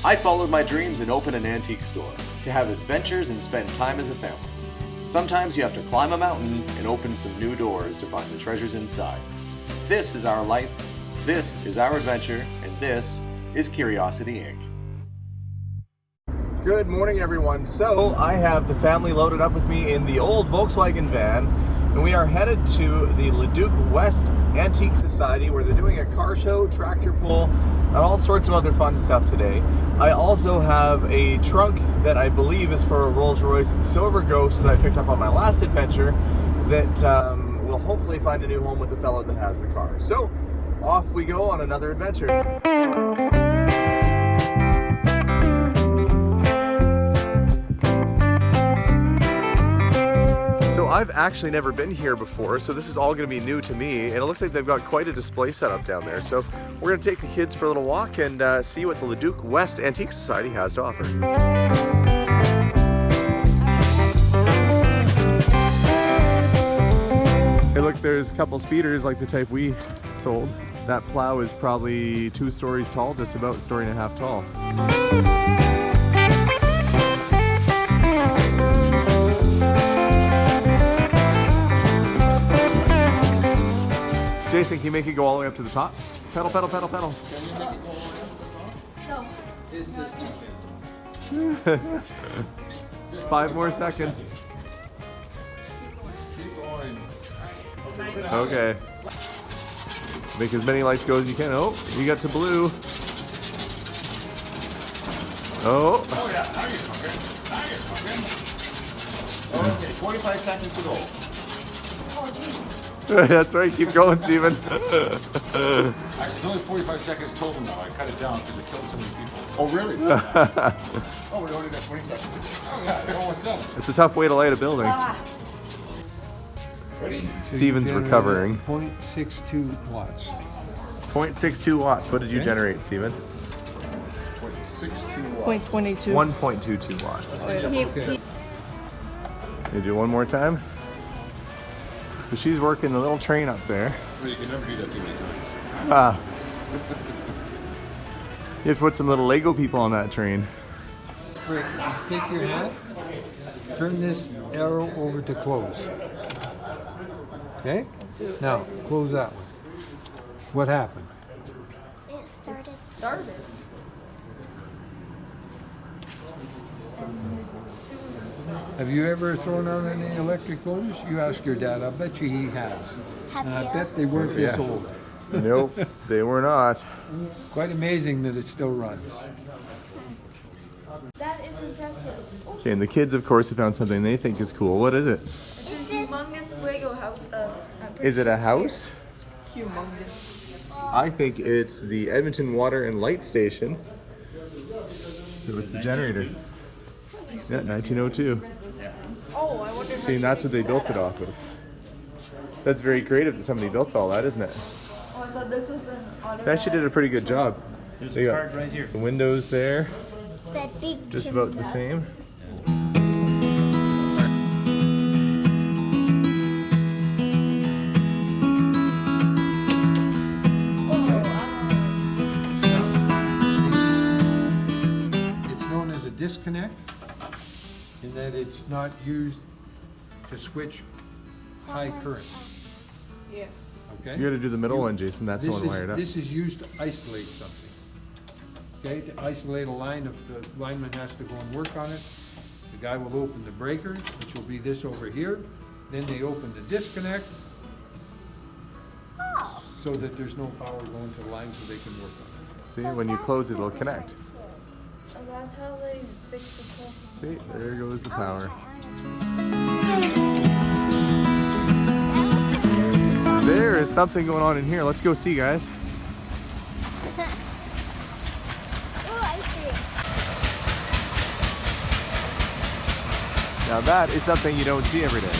I followed my dreams and opened an antique store to have adventures and spend time as a family. Sometimes you have to climb a mountain and open some new doors to find the treasures inside. This is our life, this is our adventure, and this is Curiosity Inc. Good morning, everyone. So I have the family loaded up with me in the old Volkswagen van, and we are headed to the Leduc West Antique Society where they're doing a car show, tractor pull, and all sorts of other fun stuff today. I also have a trunk that I believe is for a Rolls-Royce Silver Ghost that I picked up on my last adventure that will hopefully find a new home with the fellow that has the car. So off we go on another adventure. So I've actually never been here before, so this is all going to be new to me, and it looks like they've got quite a display set up down there. So we're going to take the kids for a little walk and see what the Leduc West Antique Society has to offer. Hey look, there's a couple speeders like the type we sold. That plow is probably 2 stories tall, just about a story and a half tall. Jason, can you make it go all the way up to the top? Pedal, pedal, pedal, pedal. Can you make it go all the way? No. 5 more seconds. Keep going. Okay. Make as many lights go as you can. Oh, you got to blue. Oh. Oh yeah, now you're talking. Now you're talking. Okay, 25 seconds to go. Oh jeez. That's right, keep going, Steven. Actually, it's only 45 seconds total now. I cut it down because it killed so many people. Oh really? Oh, we only got 20 seconds. Oh yeah, they're almost done. It's a tough way to light a building. Ready? Steven's recovering. 0.62 watts. 0.62 watts. What did you generate, Steven? 0.62 watts. 0.22. 1.22 watts. Okay. You do one more time? So she's working the little train up there. Well, you can never do that too many times. Ah. You have to put some little Lego people on that train. Rick, you take your hand, turn this arrow over to close. Okay? Now, close that one. What happened? It started. Have you ever thrown out any electric motors? You ask your dad. I bet you he has. And I bet they weren't this Yeah. old. Nope, they were not. Quite amazing that it still runs. That is impressive. Okay, and the kids, of course, have found something they think is cool. What is it? It's a humongous Lego house. Is it a house? Humongous. I think it's the Edmonton Water and Light Station. So it's the generator. Yeah, 1902. Oh, I wonder how See, and that's what they built it off of. That's very creative that somebody built all that, isn't it? Oh, I thought this was an auto. They actually did a pretty good job. They got right here. the windows there, That big just about the same. It's known as a disconnect in that it's not used to switch high current. Yeah. Okay? You got to do the middle one, Jason. That's the one wired up. This is used to isolate something. Okay, to isolate a line, if the lineman has to go and work on it, the guy will open the breaker, which will be this over here. Then they open the disconnect so that there's no power going to the line so they can work on it. See, when you close it, it'll connect. And that's how they fix the problem. See, there goes the power. There is something going on in here. Let's go see, guys. Oh, I see. Now that is something you don't see every day.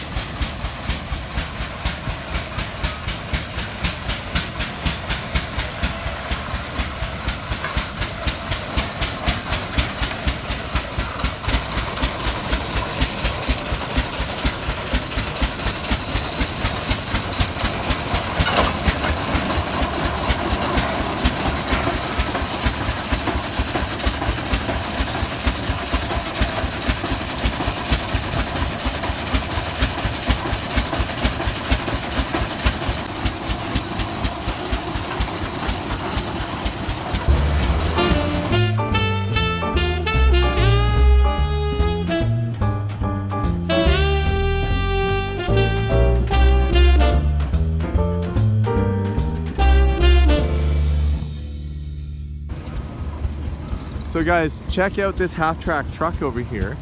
So guys, check out this half-track truck over here.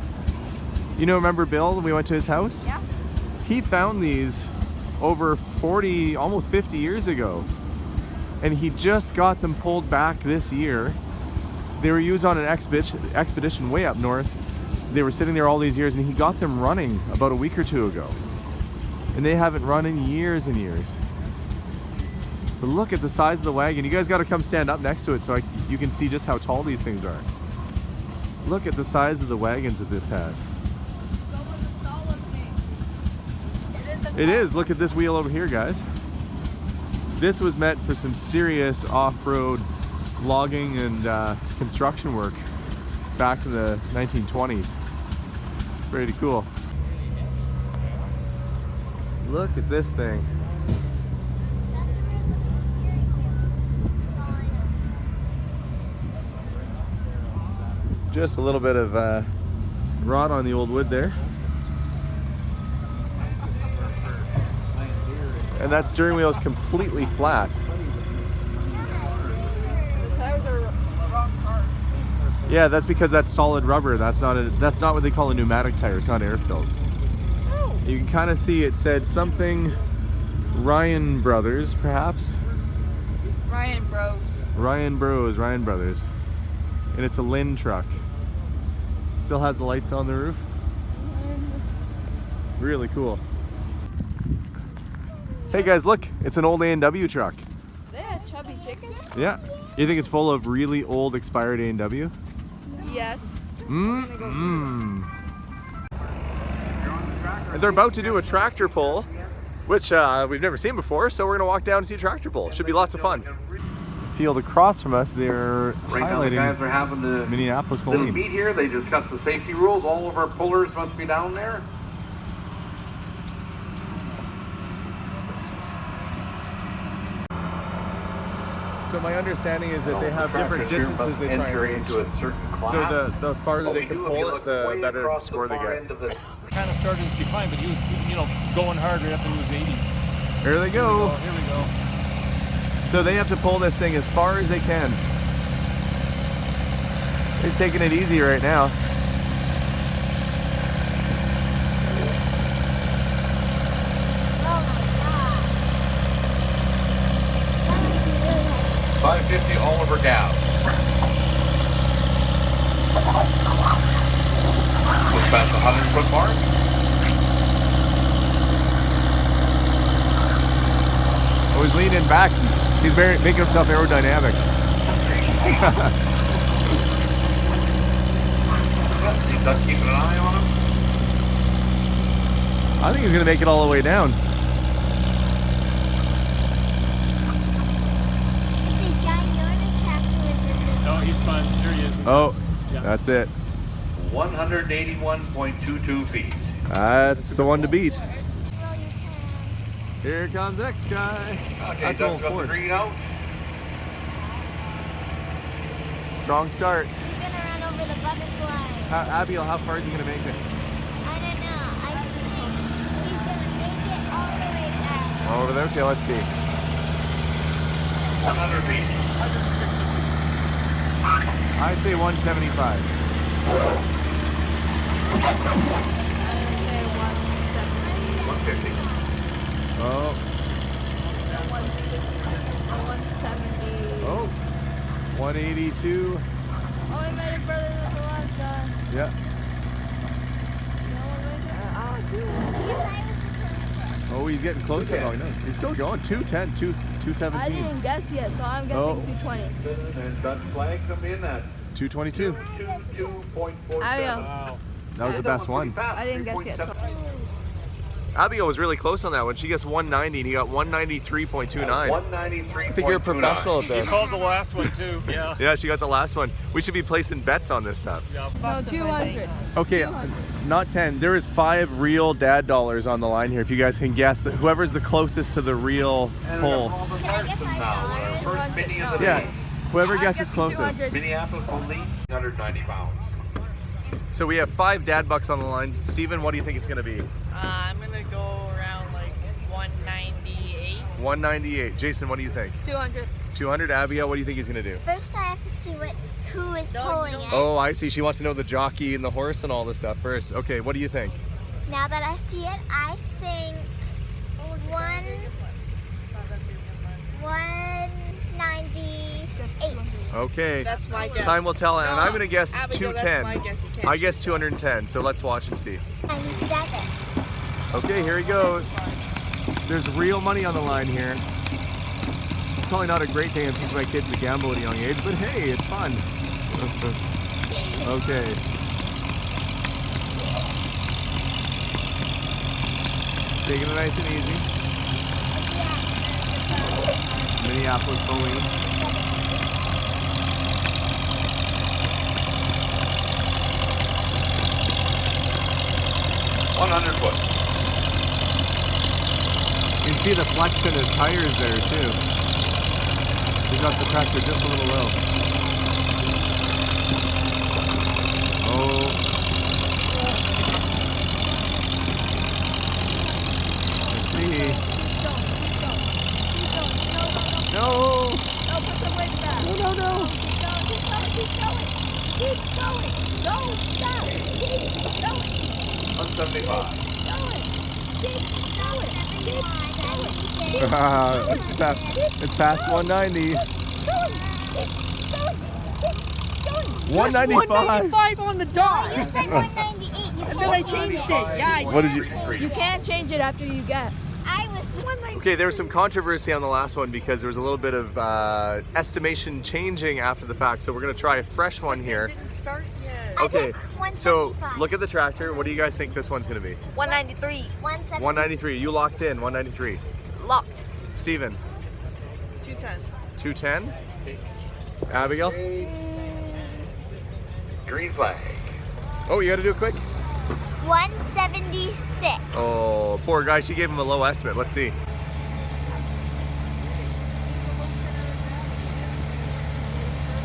You know, remember Bill when we went to his house? Yeah. He found these over 40, almost 50 years ago. And he just got them pulled back this year. They were used on an expedition way up north. They were sitting there all these years, and he got them running about a week or two ago. And they haven't run in years and years. But look at the size of the wagon. You guys got to come stand up next to it so you can see just how tall these things are. Look at the size of the wagons that this has. It is. Look at this wheel over here, guys. This was meant for some serious off-road logging and construction work back in the 1920s. Pretty cool. Look at this thing. Just a little bit of rot on the old wood there. And that steering wheel is completely flat. The tires are wrong part. Yeah, that's because that's solid rubber. That's not what they call a pneumatic tire. It's not air filled. Oh. You can kind of see it said something Ryan Brothers, perhaps. Ryan Bros. Ryan Brothers. And it's a Lynn truck. Still has the lights on the roof. Really cool. Hey guys, look, it's an old A&W truck. They had chubby chicken? Yeah. You think it's full of really old expired A&W? Yes. And they're about to do a tractor pull, which we've never seen before, so we're gonna walk down and see a tractor pull. Should be lots of fun. Field across from us, they're Right now the guys are having the Minneapolis little Moline. meet here. They discuss the safety rules. All of our pullers must be down there. So my understanding is that they have The different tractors here distances must they try and enter reach. into a certain class. So the farther What they we can do, if you pull it, look the way better across the score they far get. end of the- Kind of started his decline, but he was, going hard right up into his 80s. Here they go. Here we go. So they have to pull this thing as far as they can. He's taking it easy right now. Oh my god. 550 Oliver Dow. Just past the 100-foot mark. Oh, he's leaning back. He's making himself aerodynamic. He's not keeping an eye on him. I think he's gonna make it all the way down. It's a ginormous tractor with No, he's fine. Here he is. Oh, Yeah. that's it. 181.22 feet. That's the one to beat. a roll your can. Here comes the next guy. Okay, That's Doug's going got the forward. green out. Strong start. He's gonna run over the butterfly. Abigail, how far is he gonna make it? I don't know. I think he's gonna make it all the way back. Over there? Okay, let's see. 100 feet. I say 175. I would say 170. 150. Oh, 170. oh. 182. Oh, he made it further than the last guy. Yeah. No one right there. Oh, dude. Oh, he's getting closer. Oh, no. He's still going. 210, 217. I didn't guess yet, so I'm guessing Oh. 220. And Dutch flag come in at 222. 22.47. Wow. That was the best one. I didn't guess yet. So. Abigail was really close on that one. She guessed 190 and he got 193.29. 193.29. I think you're a professional at He this. called the last one, too. Yeah. Yeah, she got the last one. We should be placing bets on this stuff. Yeah. No, 200. Okay, 200. not 10. There is 5 real dad dollars on the line here. If you guys can guess, whoever's the closest to the real pull. Robert Marston now, our first mini of the Yeah, day. whoever I'm guesses guessing closest. 200. Minneapolis will lead 190 pounds. So we have 5 dad bucks on the line. Steven, what do you think it's going to be? I'm gonna go around like 198. 198. Jason, what do you think? 200. 200. Abigail, what do you think he's gonna do? First, I have to see who is pulling it. Oh, I see. She wants to know the jockey and the horse and all this stuff first. Okay, what do you think? Now that I see it, I think 198. Okay. That's my guess. Time will tell, and I'm gonna guess Abigail, 210. That's my guess. You can't I guess 210. So let's watch and see. 97. Okay, here he goes. There's real money on the line here. It's probably not a great thing to teach my kids to gamble at a young age, but hey, it's fun. Okay. Taking it nice and easy. Minneapolis bowling. $100. You can see the flex in his tires there too. He got the tractor just a little low. Oh. Let's see. No. No, put the weight back. No. Keep going. Don't stop. Keep going. 175. It's past 190. 195. 195 on the dot. You said 198. And then I changed it. Yeah. What did you? You can't change it after you guess. I was 198. Okay, there was some controversy on the last one because there was a little bit of estimation changing after the fact. So we're gonna try a fresh one here. Didn't start yet. Okay, so 175. look at the tractor. What do you guys think this one's gonna be? 193. 170. 193. You locked in. 193. Locked. Steven. 210. 210. Abigail. Green flag. Oh, you got to do it quick. 176. Oh, poor guy. She gave him a low estimate. Let's see.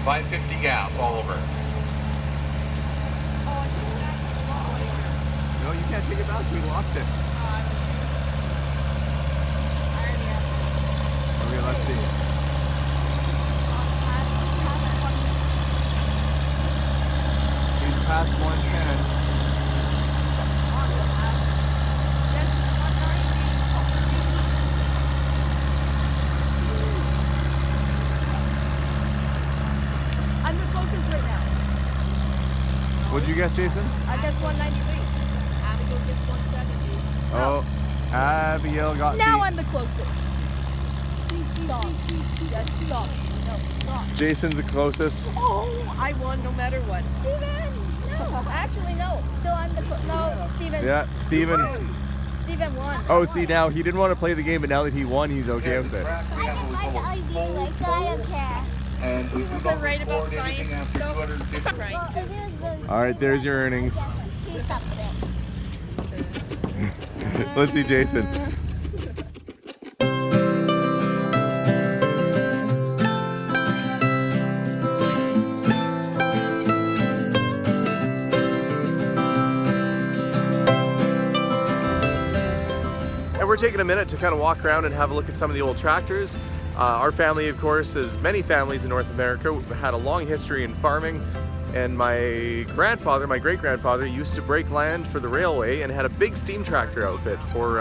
$5.50 gap all over. No, you can't take it back. We locked it. Okay, let's see. He's past 110. I'm the closest right now. What did you guess, Jason? I guess 193. Abigail gets 170. Oh, Abigail got Now beat. I'm the closest. Stop. Yes, stop. No, stop. Jason's the closest. Oh, I won no matter what. Steven! No. Actually, no. Still I'm the no, Steven. Yeah, Steven. Steven won. Oh, see, now he didn't want to play the game, but now that he won, he's okay with it. I didn't like the ID, like, so I don't care. And we Was I right about science and stuff? Right, Well, too. it is the All right, there's your earnings. 2 something. Let's see, Jason. And we're taking a minute to kind of walk around and have a look at some of the old tractors. Our family, of course, as many families in North America, had a long history in farming. And my grandfather, my great-grandfather, used to break land for the railway and had a big steam tractor outfit for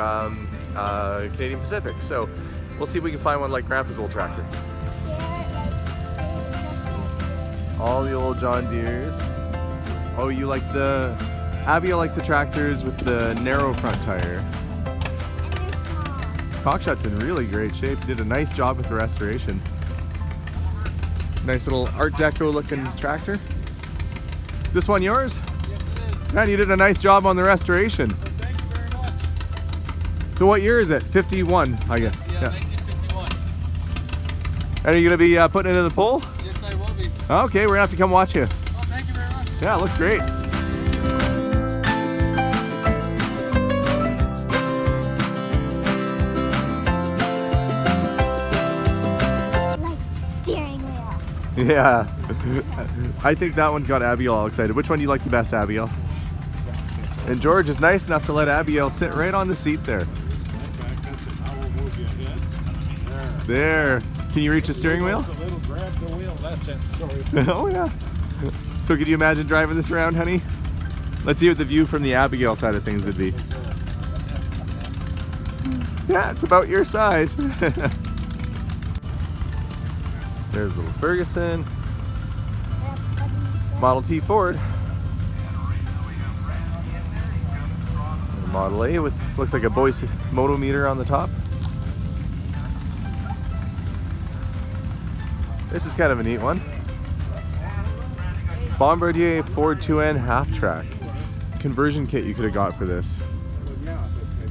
Canadian Pacific. So we'll see if we can find one like Grandpa's old tractor. All the old John Deeres. Oh, you like the... Abigail likes the tractors with the narrow front tire. And they're small. Cockshot's in really great shape. Did a nice job with the restoration. Nice little Art Deco looking tractor. This one yours? Yes, it is. Man, you did a nice job on the restoration. Well, thank you very much. So what year is it? 51, I guess. Yeah, 1951. And are you gonna be putting it in the pool? Yes, I will be. Okay, we're gonna have to come watch you. Oh, thank you very much. Yeah, it looks great. Like steering wheel. Yeah. I think that one's got Abigail all excited. Which one do you like the best, Abigail? And George is nice enough to let Abigail sit right on the seat there. There. Can you reach the steering wheel? A little grab the wheel, that's it. Sorry. Oh yeah. So could you imagine driving this around, honey? Let's see what the view from the Abigail side of things would be. Yeah, it's about your size. There's little Ferguson. Model T Ford. Model A with looks like a Boyce motometer on the top. This is kind of a neat one. Bombardier Ford 2N half track. Conversion kit you could have got for this.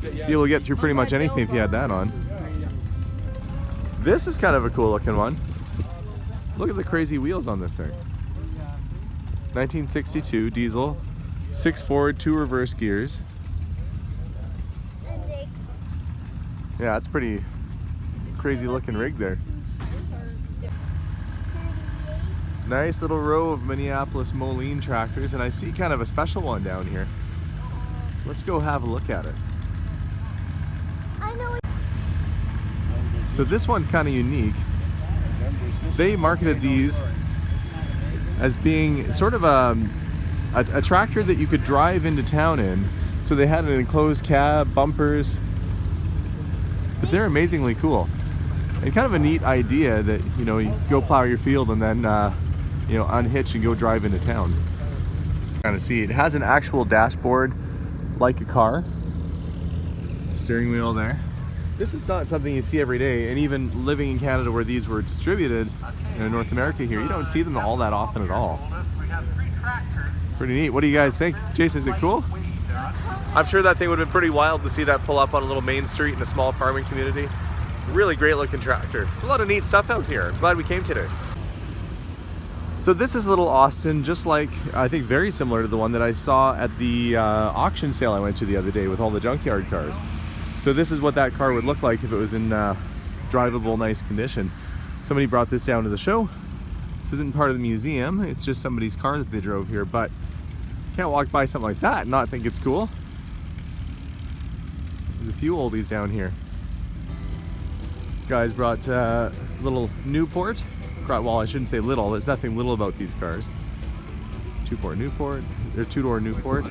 Be able to get through pretty much anything if you had that on. This is kind of a cool looking one. Look at the crazy wheels on this thing. 1962 diesel, 6 forward, 2 reverse gears. Yeah, it's pretty crazy looking rig there. Nice little row of Minneapolis Moline tractors, and I see kind of a special one down here. Let's go have a look at it. So this one's kind of unique. They marketed these as being sort of a tractor that you could drive into town in. So they had an enclosed cab, bumpers, but they're amazingly cool. And kind of a neat idea that, you know, you go plow your field and then, you know, unhitch and go drive into town. Kind of see, it has an actual dashboard like a car. Steering wheel there. This is not something you see every day, and even living in Canada where these were distributed, in North America here, you don't see them all that often at all. Pretty neat. What do you guys think? Jason, is it cool? I'm sure that thing would have been pretty wild to see that pull up on a little main street in a small farming community. Really great looking tractor. There's a lot of neat stuff out here. I'm glad we came today. So this is little Austin, just like, I think very similar to the one that I saw at the auction sale I went to the other day with all the junkyard cars. So this is what that car would look like if it was in drivable, nice condition. Somebody brought this down to the show. This isn't part of the museum, it's just somebody's car that they drove here, but you can't walk by something like that and not think it's cool. There's a few oldies down here. Guys brought little Newport. Well, I shouldn't say little, there's nothing little about these cars. 2-port Newport, or 2-door Newport.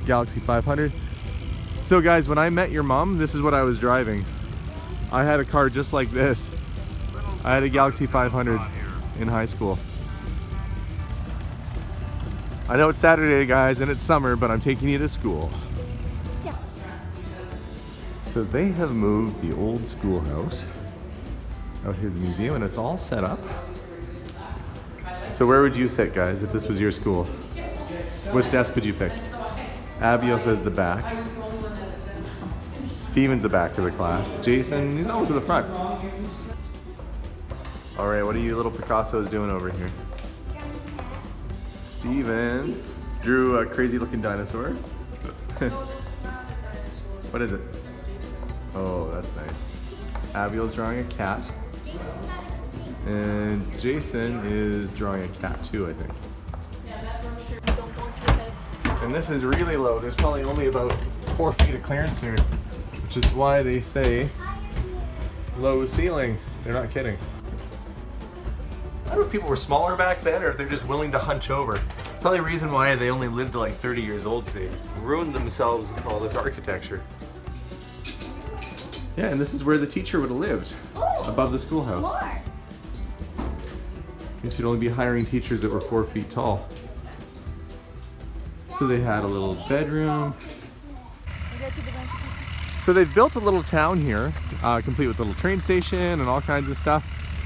Galaxy 500. So guys, when I met your mom, this is what I was driving. I had a car just like this. I had a Galaxy 500 in high school. I know it's Saturday, guys, and it's summer, but I'm taking you to school. So they have moved the old schoolhouse out here at the museum, and it's all set up. So where would you sit, guys, if this was your school? Which desk would you pick? Abigail says the back. Steven's the back of the class. Jason, he's always in the front. All right, what are you little Picassos doing over here? Steven drew a crazy looking dinosaur. What is it? Oh, that's nice. Abigail's drawing a cat. And Jason is drawing a cat too, I think. And this is really low. There's probably only about 4 feet of clearance here, which is why they say low ceiling. They're not kidding. I don't know if people were smaller back then or if they're just willing to hunch over. Probably the reason why they only lived to like 30 years old, because they ruined themselves with all this architecture. Yeah, and this is where the teacher would have lived, above the schoolhouse. Guess you'd only be hiring teachers that were 4 feet tall. So they had a little bedroom. So they've built a little town here, complete with a little train station and all kinds of stuff.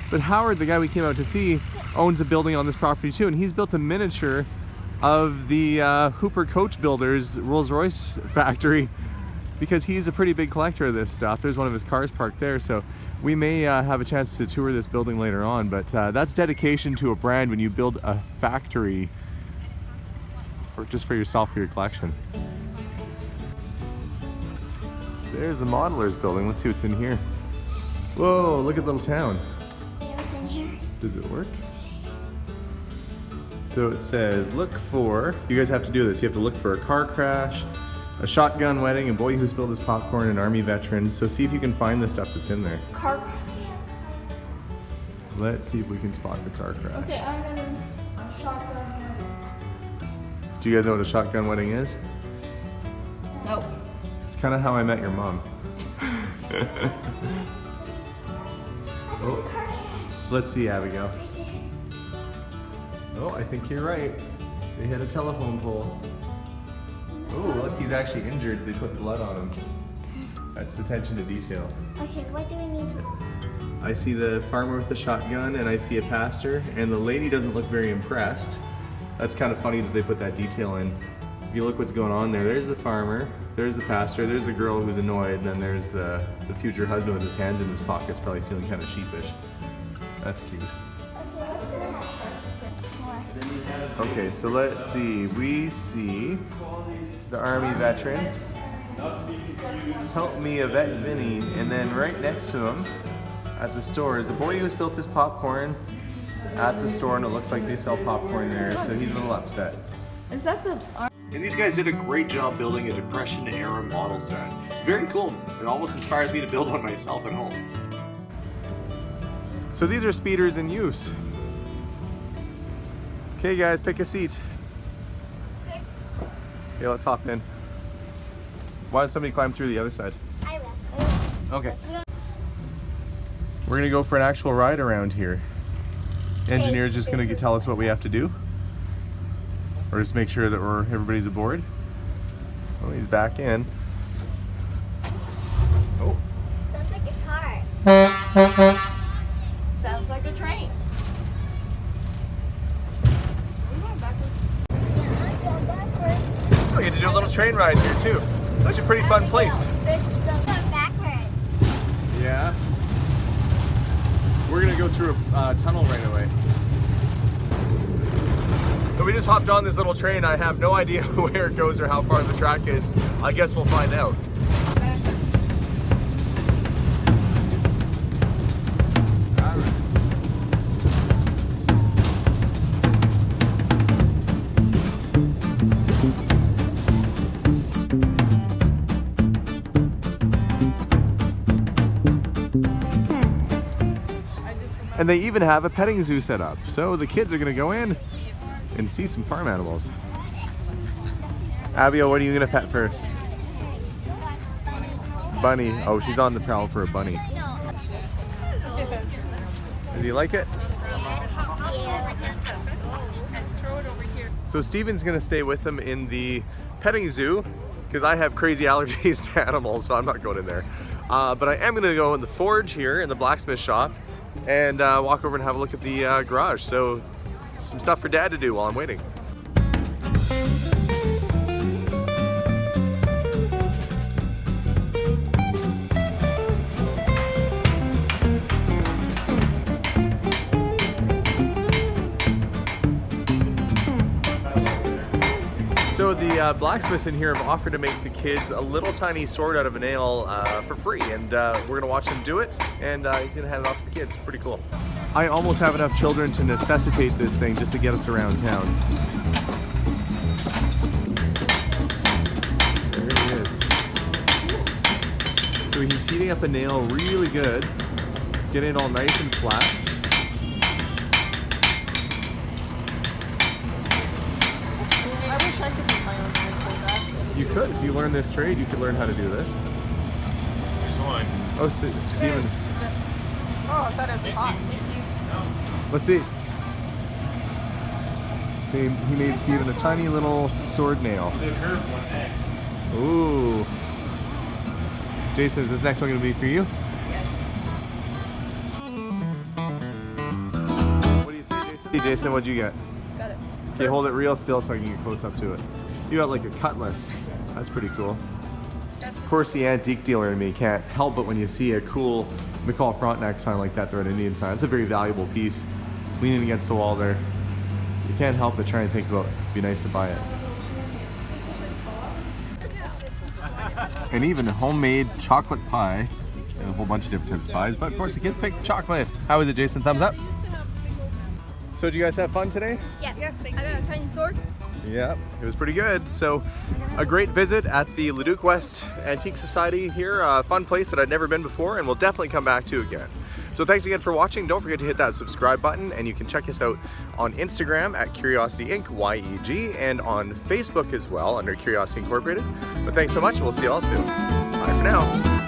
But Howard, the guy we came out to see, owns a building on this property too, and he's built a miniature of the Hooper Coach Builders Rolls-Royce factory, because he's a pretty big collector of this stuff. There's one of his cars parked there, so we may have a chance to tour this building later on, but that's dedication to a brand when you build a factory just for yourself, for your collection. There's the Modeler's building. Let's see what's in here. Whoa, look at the little town. What's in here? Does it work? So it says, look for, you guys have to do this, you have to look for a car crash, a shotgun wedding, a boy who spilled his popcorn, an army veteran. So see if you can find the stuff that's in there. Car. Let's see if we can spot the car crash. Okay, I'm gonna shotgun wedding. Do you guys know what a shotgun wedding is? Nope. It's kind of how I met your mom. Oh, let's see, Abigail. Oh, I think you're right. They hit a telephone pole. Oh, look, he's actually injured. They put blood on him. That's attention to detail. Okay, what do we need to... I see the farmer with the shotgun, and I see a pastor, and the lady doesn't look very impressed. That's kind of funny that they put that detail in. If you look what's going on there, there's the farmer, there's the pastor, there's the girl who's annoyed, and then there's the future husband with his hands in his pockets, probably feeling kind of sheepish. That's cute. Okay, so let's see. We see the Army veteran. Help me, Yvette Vinny. And then right next to him at the store is the boy who built his popcorn at the store, and it looks like they sell popcorn there, so he's a little upset. Is that the... And these guys did a great job building a Depression-era model set. Very cool. It almost inspires me to build one myself at home. So these are speeders in use. Okay guys, pick a seat. Okay, let's hop in. Why does somebody climb through the other side? I will. Okay. We're gonna go for an actual ride around here. The engineer's just gonna tell us what we have to do. Or just make sure that everybody's aboard. Oh, he's back in. Oh. Sounds like a car. Sounds like a train. We're going backwards. Yeah, I go backwards. Oh, you get to do a little train ride here too. That's a pretty fun place. Fix the backwards. Yeah. We're gonna go through a tunnel right away. So we just hopped on this little train. I have no idea where it goes or how far the track is. I guess we'll find out. And they even have a petting zoo set up. So the kids are gonna go in and see some farm animals. Abigail, what are you gonna pet first? Bunny. Oh, she's on the prowl for a bunny. Do you like it? So Steven's gonna stay with them in the petting zoo because I have crazy allergies to animals, so I'm not going in there. But I am gonna go in the forge here in the blacksmith shop and walk over and have a look at the garage. So some stuff for Dad to do while I'm waiting. So the blacksmiths in here have offered to make the kids a little tiny sword out of a nail for free, and we're gonna watch them do it, and he's gonna hand it off to the kids. Pretty cool. I almost have enough children to necessitate this thing just to get us around town. There he is. So he's heating up a nail really good, getting it all nice and flat. I wish I could make my own knives like that. You could, if you learn this trade, you could learn how to do this. Here's one. Oh, Steven. Oh, I thought it was hot. Thank you. Let's see. See, he made Steven a tiny little sword nail. They curved one next. Ooh. Jason, is this next one going to be for you? Yes. What do you say, Jason? Hey, Jason, what'd you get? Got it. Okay, hold it real still so I can get close up to it. You got like a cutlass. That's pretty cool. Of course, the antique dealer in me can't help but when you see a cool McCall Frontenac sign like that, the Red Indian sign. It's a very valuable piece. Leaning against the wall there. You can't help but try and think about it'd be nice to buy it. And even homemade chocolate pie. And a whole bunch of different types of pies. But of course the kids picked chocolate. How was it, Jason? Thumbs up? So did you guys have fun today? Yes, I got a tiny sword. Yeah, it was pretty good. So a great visit at the Leduc West Antique Society here. A fun place that I'd never been before and will definitely come back to again. So So thanks again for watching. Don't forget to hit that subscribe button, and you can check us out on Instagram at Curiosity Inc. YEG, and on Facebook as well under Curiosity Incorporated. But thanks so much, and we'll see you all soon. Bye for now.